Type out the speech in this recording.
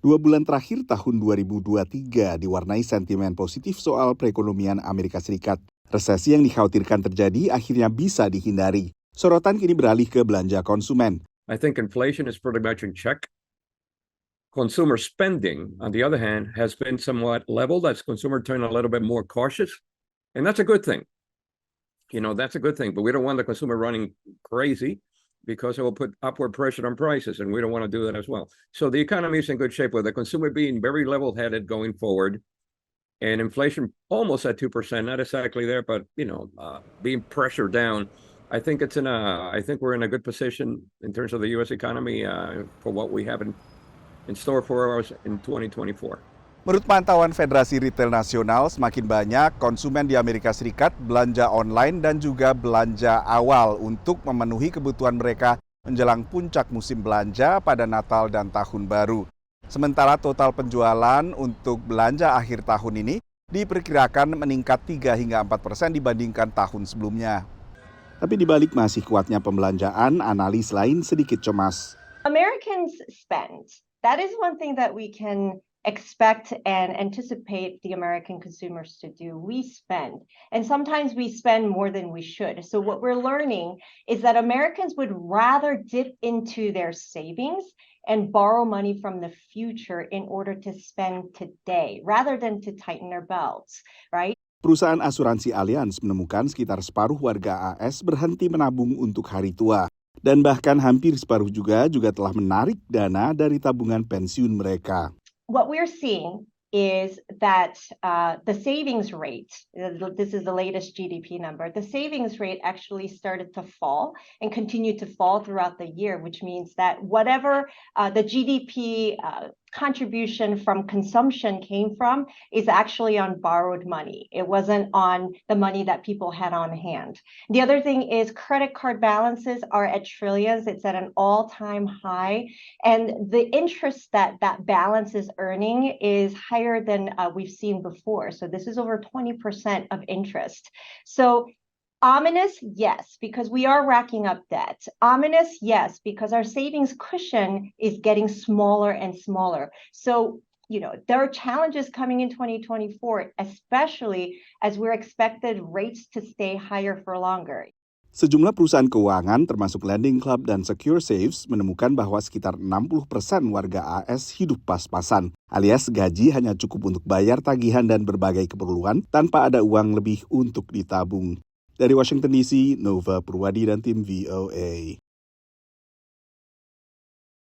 2 bulan terakhir tahun 2023 diwarnai sentimen positif soal perekonomian Amerika Serikat. Resesi yang dikhawatirkan terjadi akhirnya bisa dihindari. Sorotan kini beralih ke belanja konsumen. I think inflation is pretty much in check. Consumer spending, on the other hand, has been somewhat leveled as consumer turn a little bit more cautious. And that's a good thing. That's a good thing. But we don't want the consumer running crazy because it will put upward pressure on prices, and we don't want to do that as well. So the economy is in good shape with the consumer being very level-headed going forward, and inflation almost at 2%, not exactly there, but being pressured down. I think we're in a good position in terms of the U.S. economy for what we have in store for us in 2024. Menurut pantauan Federasi Retail Nasional, semakin banyak konsumen di Amerika Serikat belanja online dan juga belanja awal untuk memenuhi kebutuhan mereka menjelang puncak musim belanja pada Natal dan Tahun Baru. Sementara total penjualan untuk belanja akhir tahun ini diperkirakan meningkat 3 hingga 4% dibandingkan tahun sebelumnya. Tapi di balik masih kuatnya pembelanjaan, analis lain sedikit cemas. Americans spend. That is one thing that we can expect and anticipate the American consumers to do. We spend, and sometimes we spend more than we should. So what we're learning is that Americans would rather dip into their savings and borrow money from the future in order to spend today, rather than to tighten their belts, right? Perusahaan asuransi Allianz menemukan sekitar separuh warga AS berhenti menabung untuk hari tua. Dan bahkan hampir separuh juga telah menarik dana dari tabungan pensiun mereka. What we're seeing is that the savings rate, this is the latest GDP number, the savings rate actually started to fall and continued to fall throughout the year, which means that whatever the GDP contribution from consumption came from is actually on borrowed money. It wasn't on the money that people had on hand. The other thing is credit card balances are at trillions. It's at an all-time high. And the interest that balance is earning is higher than we've seen before. So this is over 20% of interest. So ominous, yes, because we are racking up debt. Ominous, yes, because our savings cushion is getting smaller and smaller. So, there are challenges coming in 2024, especially as we're expected rates to stay higher for longer. Sejumlah perusahaan keuangan termasuk Lending Club dan Secure Saves menemukan bahwa sekitar 60% warga AS hidup pas-pasan, alias gaji hanya cukup untuk bayar tagihan dan berbagai keperluan tanpa ada uang lebih untuk ditabung. Dari Washington DC, Nova Purwadi dan tim VOA.